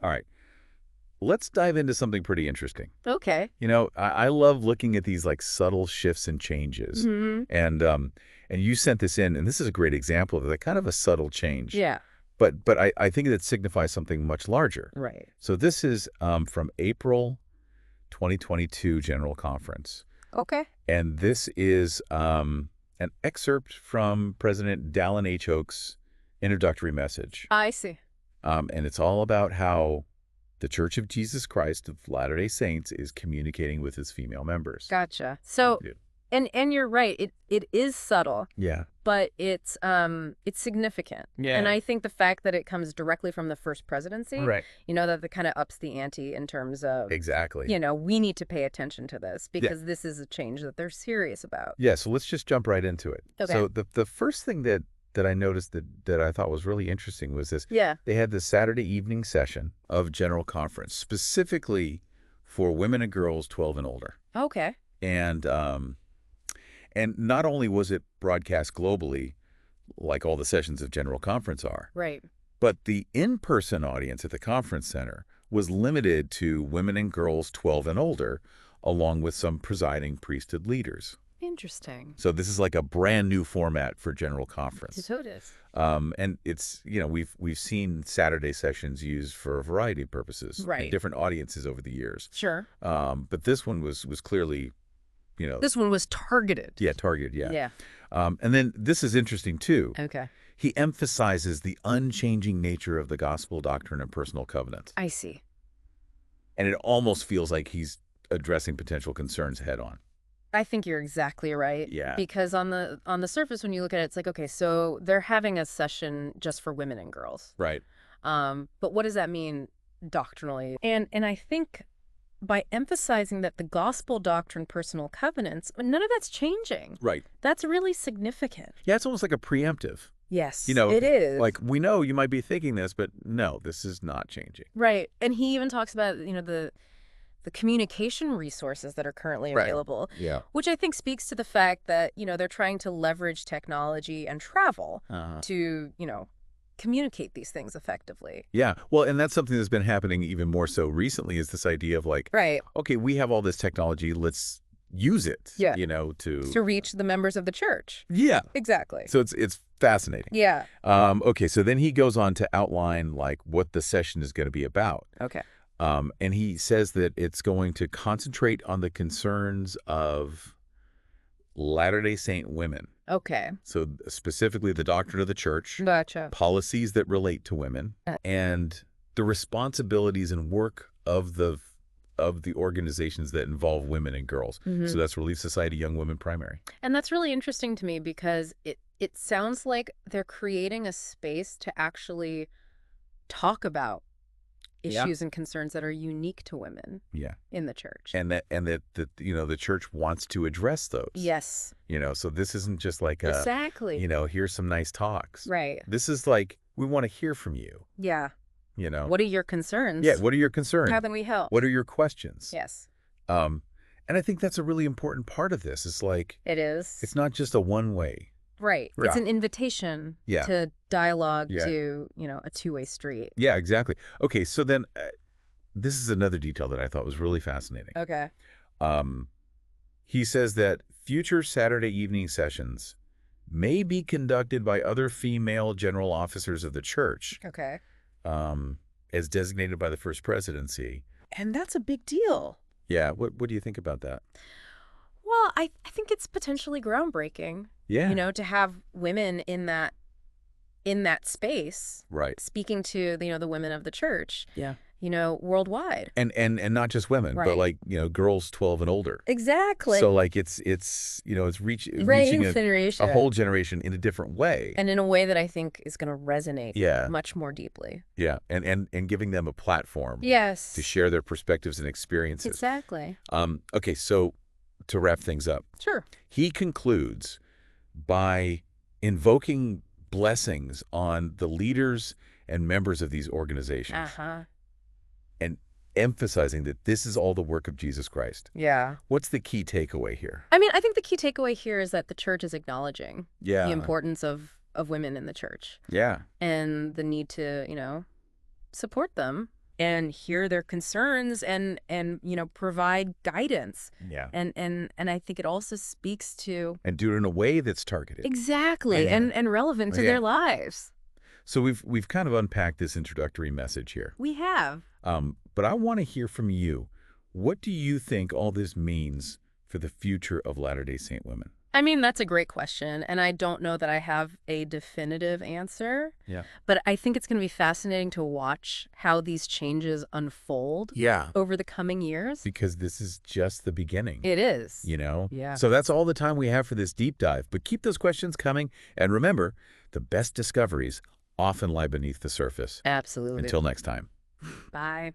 All right. Let's dive into something pretty interesting. Okay. I love looking at these like subtle shifts and changes. Mm-hmm. And you sent this in, and this is a great example of that kind of a subtle change. Yeah. But I think that signifies something much larger. Right. So this is from April 2022 General Conference. Okay. And this is an excerpt from President Dallin H. Oak's introductory message. I see. And it's all about how the Church of Jesus Christ of Latter-day Saints is communicating with its female members. Gotcha. So, Yeah. and you're right. It is subtle, Yeah. but it's significant. Yeah. And I think the fact that it comes directly from the first presidency, Right. that kind of ups the ante in terms of, Exactly. we need to pay attention to this because this is a change that they're serious about. Yeah, so let's just jump right into it. Okay. So the first thing that I noticed that I thought was really interesting was this. Yeah. They had the Saturday evening session of General Conference, specifically for women and girls 12 and older. Okay. And not only was it broadcast globally, like all the sessions of General Conference are, Right. but the in-person audience at the conference center was limited to women and girls 12 and older, along with some presiding priesthood leaders. Interesting. So this is like a brand new format for General Conference. So it is. And it's, we've seen Saturday sessions used for a variety of purposes. Right. And different audiences over the years. Sure. But this one was clearly, This one was targeted. Yeah, targeted, yeah. Yeah. And then this is interesting, too. Okay. He emphasizes the unchanging nature of the gospel doctrine and personal covenant. I see. And it almost feels like he's addressing potential concerns head on. I think you're exactly right. Yeah. Because on the surface, when you look at it, it's like, okay, so they're having a session just for women and girls. Right. But what does that mean doctrinally? And I think by emphasizing that the gospel doctrine, personal covenants, none of that's changing. Right. That's really significant. Yeah, it's almost like a preemptive. Yes, You know, it is. Like, we know you might be thinking this, but no, this is not changing. Right. And he even talks about, the communication resources that are currently available, Yeah. which I think speaks to the fact that, they're trying to leverage technology and travel to, communicate these things effectively. Yeah. Well, and that's something that's been happening even more so recently is this idea of like, Right. okay, we have all this technology, let's use it, Yeah. to reach the members of the church. Yeah. Exactly. So it's fascinating. Yeah. Okay, so then he goes on to outline like what the session is going to be about. Okay. And he says that it's going to concentrate on the concerns of Latter-day Saint women. Okay. So specifically the doctrine of the church, Gotcha. policies that relate to women, and the responsibilities and work of the organizations that involve women and girls. Mm-hmm. So that's Relief Society Young Women Primary. And that's really interesting to me because it sounds like they're creating a space to actually talk about issues and concerns that are unique to women in the church. And that the church wants to address those. Yes. So this isn't just like exactly. Here's some nice talks. Right. This is like, we want to hear from you. Yeah. What are your concerns? Yeah, what are your concerns? How can we help? What are your questions? Yes. And I think that's a really important part of this. It's like, it is. It's not just a one-way. Right. Yeah. It's an invitation to dialogue, to, a two-way street. Yeah, exactly. Okay, so then this is another detail that I thought was really fascinating. Okay. He says that future Saturday evening sessions may be conducted by other female general officers of the church. Okay. As designated by the First Presidency. And that's a big deal. Yeah, what do you think about that? Well, I think it's potentially groundbreaking. Yeah. To have women in that space. Right. Speaking to, the women of the church. Yeah. Worldwide. And not just women, but like, girls 12 and older. Exactly. So like it's reaching a whole generation in a different way. And in a way that I think is going to resonate much more deeply. Yeah. And giving them a platform. Yes. To share their perspectives and experiences. Exactly. Okay, so to wrap things up. Sure. He concludes by invoking blessings on the leaders and members of these organizations. And emphasizing that this is all the work of Jesus Christ. Yeah. What's the key takeaway here? I mean, I think the key takeaway here is that the church is acknowledging the importance of women in the church. Yeah. And the need to, support them and hear their concerns and provide guidance. Yeah. And I think it also speaks to... And do it in a way that's targeted. Exactly, and relevant to their lives. So we've kind of unpacked this introductory message here. We have. But I want to hear from you. What do you think all this means for the future of Latter-day Saint women? I mean, that's a great question, and I don't know that I have a definitive answer. Yeah. But I think it's going to be fascinating to watch how these changes unfold over the coming years. Because this is just the beginning. It is. Yeah. So that's all the time we have for this deep dive. But keep those questions coming. And remember, the best discoveries often lie beneath the surface. Absolutely. Until next time. Bye.